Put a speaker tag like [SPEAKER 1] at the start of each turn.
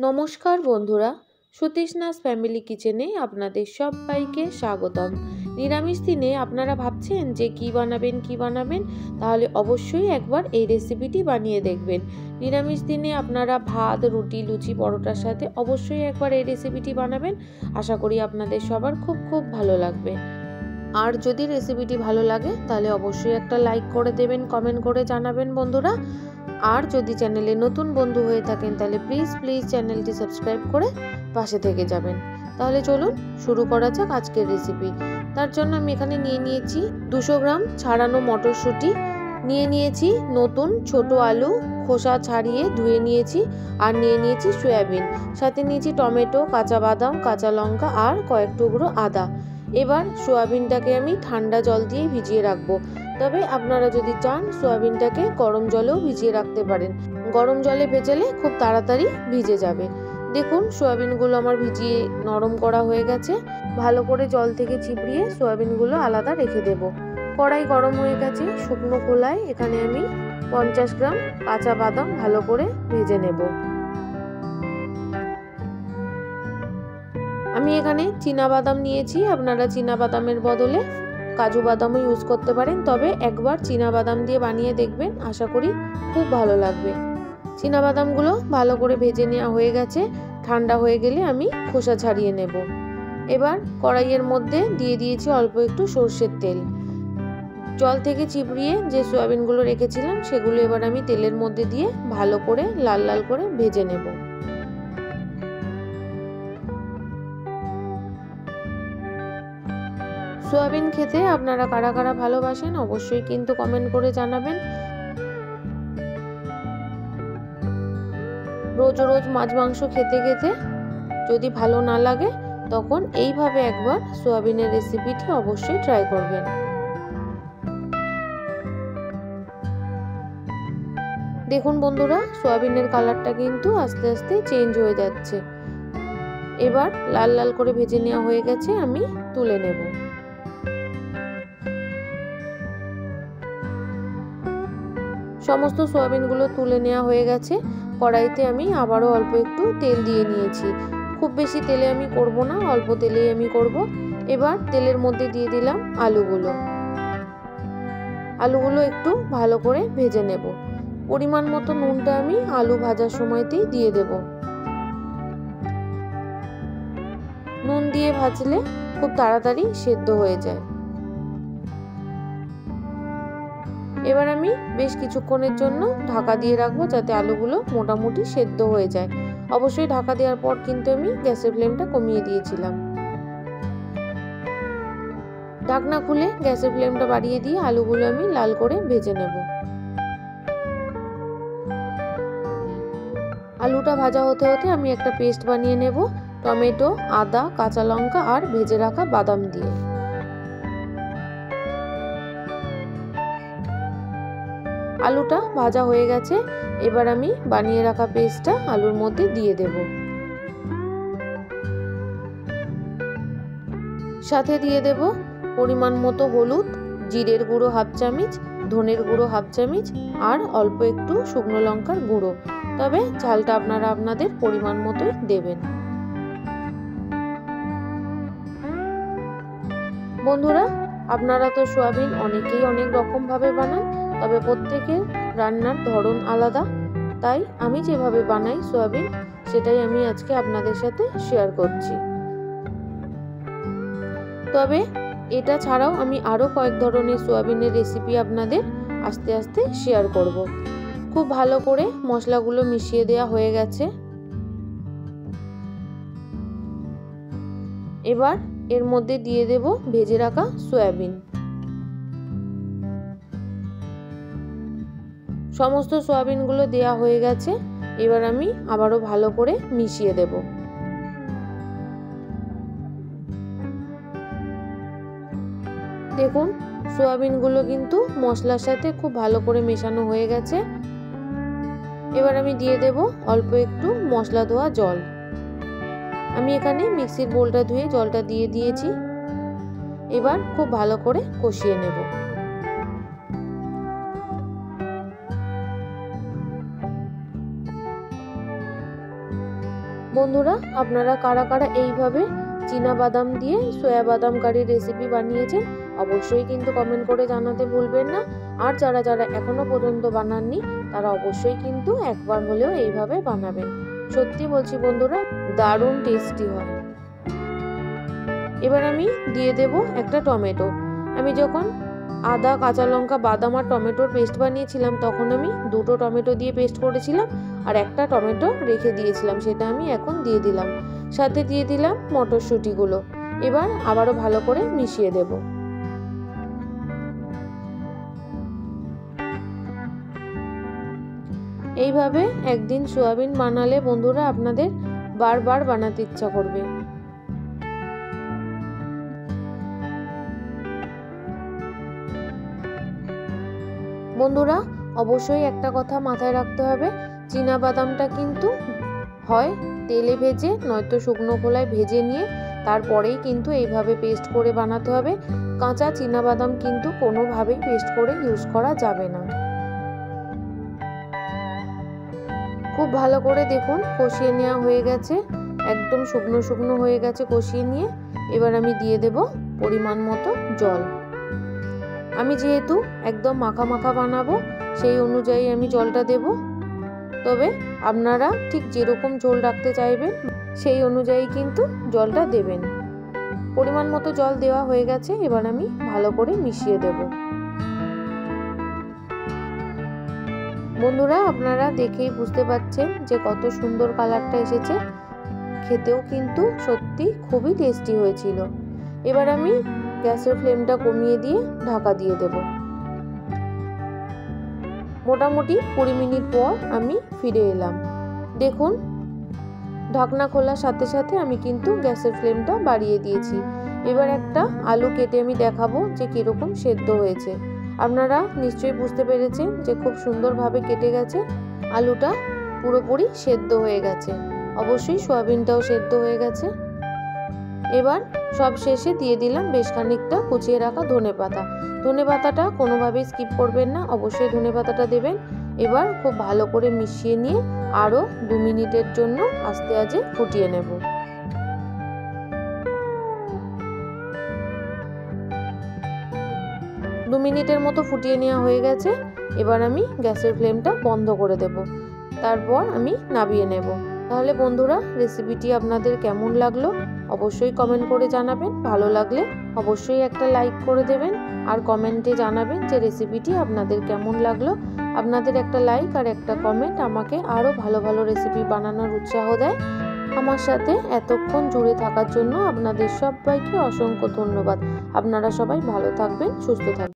[SPEAKER 1] নমস্কার বন্ধুরা, সুতৃষ্ণাস ফ্যামিলি কিচেনে আপনাদের সবাইকে স্বাগতম। নিরামিষ দিনে আপনারা ভাবছেন যে কি বানাবেন, তাহলে অবশ্যই একবার এই রেসিপিটি বানিয়ে দেখবেন। নিরামিষ দিনে আপনারা ভাত, রুটি, লুচি, পরোটার সাথে অবশ্যই একবার এই রেসিপিটি বানাবেন। আশা করি আপনাদের সবার খুব ভালো লাগবে। আর যদি রেসিপিটি ভালো লাগে তাহলে অবশ্যই একটা লাইক করে দেবেন, কমেন্ট করে জানাবেন বন্ধুরা। আর যদি চ্যানেলে নতুন বন্ধু হয়ে থাকেন তাহলে প্লিজ চ্যানেলটি সাবস্ক্রাইব করে পাশে থেকে যাবেন। তাহলে চলুন শুরু করা যাক আজকের রেসিপি। তার জন্য আমি এখানে নিয়ে নিয়েছি 200 গ্রাম ছাড়ানো মটরশুঁটি, নিয়ে নিয়েছি নতুন ছোট আলু খোসা ছাড়িয়ে ধুয়ে নিয়েছি, আর নিয়ে নিয়েছি সয়াবিন, সাথে নিয়েছি টমেটো, কাঁচা বাদাম, কাঁচা লঙ্কা আর কয়েক টুকরো আদা। এবার সয়াবিনটাকে আমি ঠান্ডা জল দিয়ে ভিজিয়ে রাখবো। তবে আপনারা যদি চান সয়াবিনটাকে গরম জলেও ভিজিয়ে রাখতে পারেন। গরম জলে ভেজালে খুব তাড়াতাড়ি ভিজে যাবে। দেখুন সয়াবিনগুলো আমার ভিজিয়ে নরম করা হয়ে গেছে। ভালো করে জল থেকে চিপড়িয়ে সয়াবিনগুলো আলাদা রেখে দেব। কড়াই গরম হয়ে গেছে। শুকনো খোলায় এখানে আমি 50 গ্রাম কাঁচা বাদাম ভালো করে ভেজে নেব। আমি এখানে চীনা বাদাম নিয়েছি, আপনারা চীনা বাদামের বদলে কাজু বাদামও ইউজ করতে পারেন। তবে একবার চীনা বাদাম দিয়ে বানিয়ে দেখবেন, আশা করি খুব ভালো লাগবে। চীনা বাদামগুলো ভালো করে ভেজে নেওয়া হয়ে গেছে। ঠান্ডা হয়ে গেলে আমি খোসা ছাড়িয়ে নেব। এবার কড়াইয়ের মধ্যে দিয়ে দিয়েছি অল্প একটু সর্ষের তেল। জল থেকে চিপড়িয়ে যে সয়াবিনগুলো রেখেছিলাম সেগুলো এবার আমি তেলের মধ্যে দিয়ে ভালো করে লাল লাল করে ভেজে নেব। সয়াবিন খেতে আপনারা কারা কারা ভালোবাসেন অবশ্যই কিন্তু কমেন্ট করে জানাবেন। রোজ রোজ মাছ মাংস খেতে খেতে যদি ভালো না লাগে তখন এইভাবে একবার সয়াবিনের রেসিপিটি অবশ্যই ট্রাই করবেন। দেখুন বন্ধুরা, সয়াবিনের কালারটা কিন্তু আস্তে আস্তে চেঞ্জ হয়ে যাচ্ছে। এবার লাল লাল করে ভেজে নেওয়া হয়ে গেছে, আমি তুলে নেব। সমস্ত সয়াবিনগুলো তুলে নেওয়া হয়ে গেছে। কড়াইতে আমি আবারও অল্প একটু তেল দিয়ে নিয়েছি। খুব বেশি তেলে আমি করব না, অল্প তেলেই আমি করব। এবার তেলের মধ্যে দিয়ে দিলাম আলুগুলো একটু ভালো করে ভেজে নেব। পরিমাণ মতো নুনটা আমি আলু ভাজার সময়তেই দিয়ে দেব। নুন দিয়ে ভাজলে খুব তাড়াতাড়ি সেদ্ধ হয়ে যায়। এবার আমি বেশ কিছুক্ষণের জন্য ঢাকা দিয়ে রাখবো যাতে আলুগুলো মোটামুটি সেদ্ধ হয়ে যায়। অবশ্যই ঢাকা দেওয়ার পর কিন্তু আমি গ্যাসের ফ্লেমটা কমিয়ে দিয়েছিলাম। ঢাকনা খুলে গ্যাসের ফ্লেমটা বাড়িয়ে দিয়ে আলুগুলো আমি লাল করে ভেজে নেব। আলুটা ভাজা হতে হতে আমি একটা পেস্ট বানিয়ে নেব টমেটো, আদা, কাঁচা লঙ্কা আর ভেজে রাখা বাদাম দিয়ে। আলুটা ভাজা হয়ে গেছে। এবার আমি বানিয়ে রাখা পেস্টটা আলুর মধ্যে দিয়ে দেব। সাথে দিয়ে দেব পরিমাণ মতো হলুদ, জিরের গুঁড়ো হাফ চামচ, ধনের গুঁড়ো হাফ চামচ আর অল্প একটু শুকনো লঙ্কার গুঁড়ো। তবে ঝালটা আপনারা আপনাদের পরিমাণ মতোই দেবেন। বন্ধুরা, আপনারা তো সয়াবিন অনেকেই অনেক রকম ভাবে বানান, তবে প্রত্যেকের রান্নার ধরন আলাদা। তাই আমি যেভাবে বানাই সয়াবিন সেটাই আমি আজকে আপনাদের সাথে শেয়ার করছি। তবে এটা ছাড়াও আমি আরও কয়েক ধরনের সয়াবিনের রেসিপি আপনাদের আস্তে আস্তে শেয়ার করব। খুব ভালো করে মশলাগুলো মিশিয়ে দেওয়া হয়ে গেছে। এবার এর মধ্যে দিয়ে দেব ভেজে রাখা সয়াবিন। সমস্ত সয়াবিনগুলো দেওয়া হয়ে গেছে। এবার আমি আবারও ভালো করে মিশিয়ে দেব। দেখুন সয়াবিনগুলো কিন্তু মশলার সাথে খুব ভালো করে মেশানো হয়ে গেছে। এবার আমি দিয়ে দেব অল্প একটু মশলা ধোয়া জল। আমি এখানে মিক্সির বোলটা ধুয়ে জলটা দিয়ে দিয়েছি। এবার খুব ভালো করে কষিয়ে নেব। বন্ধুরা, আপনারা কারা কারা এইভাবে চীনা বাদাম দিয়ে সয়া বাদাম কারি রেসিপি বানিয়েছেন অবশ্যই কিন্তু কমেন্ট করে জানাতে ভুলবেন না। আর যারা যারা এখনো পর্যন্ত বানাননি তারা অবশ্যই কিন্তু একবার হলেও এইভাবে বানাবেন। সত্যি বলছি বন্ধুরা, দারুণ টেস্টি হয়। এবার আমি দিয়ে দেব একটা টমেটো। আমি যখন আদা, কাঁচা লঙ্কা, বাদাম আর টমেটোর পেস্ট বানিয়েছিলাম তখন আমি 2টো টমেটো দিয়ে পেস্ট করেছিলাম আর একটা টমেটো রেখে দিয়েছিলাম, সেটা আমি এখন দিয়ে দিলাম। সাথে দিয়ে দিলাম মটরশুঁটিগুলো। এবার আবারও ভালো করে মিশিয়ে দেব। এইভাবে একদিন সয়াবিন বানালে বন্ধুরা আপনাদের বারবার বানাতে ইচ্ছা করবে। বন্ধুরা, অবশ্যই একটা কথা মাথায় রাখতে হবে, চীনা বাদামটা কিন্তু হয় তেলে ভেজে নয়তো শুকনো খোলায় ভেজে নিয়ে তারপরেই কিন্তু এইভাবে পেস্ট করে বানাতে হবে। কাঁচা চীনা বাদাম কিন্তু কোনোভাবেই পেস্ট করে ইউজ করা যাবে না। খুব ভালো করে দেখুন কষিয়ে নেওয়া হয়ে গেছে, একদম শুকনো শুকনো হয়ে গেছে কষিয়ে নিয়ে। এবার আমি দিয়ে দেব পরিমাণ মতো জল। আমি যেহেতু একদম মাখা মাখা বানাবো সেই অনুযায়ী আমি জলটা দেব। তবে আপনারা ঠিক যেরকম ঝোল রাখতে চাইবেন সেই অনুযায়ী কিন্তু জলটা দেবেন। পরিমাণ মতো জল দেওয়া হয়ে গেছে, এবার আমি ভালো করে মিশিয়ে দেব। বন্ধুরা, আপনারা দেখেই বুঝতে পারছেন যে কত সুন্দর কালারটা এসেছে, খেতেও কিন্তু সত্যি খুবই টেস্টি হয়েছিল। এবার আমি গ্যাসের ফ্লেমটা কমিয়ে দিয়ে ঢাকা দিয়ে দেব। মোটামুটি 20 মিনিট পর আমি ফিরে এলাম। দেখুন ঢাকনা খোলার সাথে সাথে আমি কিন্তু গ্যাসের ফ্লেমটা বাড়িয়ে দিয়েছি। এবার একটা আলু কেটে আমি দেখাবো যে কিরকম সেদ্ধ হয়েছে। আপনারা নিশ্চয়ই বুঝতে পেরেছেন যে খুব সুন্দরভাবে কেটে গেছে, আলুটা পুরোপুরি সেদ্ধ হয়ে গেছে, অবশ্যই সয়াবিনটাও সেদ্ধ হয়ে গেছে। এবার সব শেষে দিয়ে দিলাম বেশ খানিকটা কুচিয়ে রাখা ধনেপাতা। ধনেপাতাটা কোনোভাবেই স্কিপ করবেন না, অবশ্যই ধনেপাতাটা দেবেন। এবার খুব ভালো করে মিশিয়ে নিয়ে আরও 2 মিনিটের জন্য আস্তে আস্তে ফুটিয়ে নেব। দু মিনিটের মতো ফুটিয়ে নেওয়া হয়ে গেছে। এবার আমি গ্যাসের ফ্লেমটা বন্ধ করে দেব, তারপর আমি নামিয়ে নেব। তাহলে বন্ধুরা, রেসিপিটি আপনাদের কেমন লাগলো অবশ্যই কমেন্ট করে জানাবেন। ভালো লাগলে অবশ্যই একটা লাইক করে দেবেন আর কমেন্টে জানাবেন যে রেসিপিটি আপনাদের কেমন লাগলো। আপনাদের একটা লাইক আর একটা কমেন্ট আমাকে আরও ভালো ভালো রেসিপি বানানোর উৎসাহ দেয়। আমার সাথে এতক্ষণ জুড়ে থাকার জন্য আপনাদের সবাইকে অসংখ্য ধন্যবাদ। আপনারা সবাই ভালো থাকবেন, সুস্থ থাকবেন।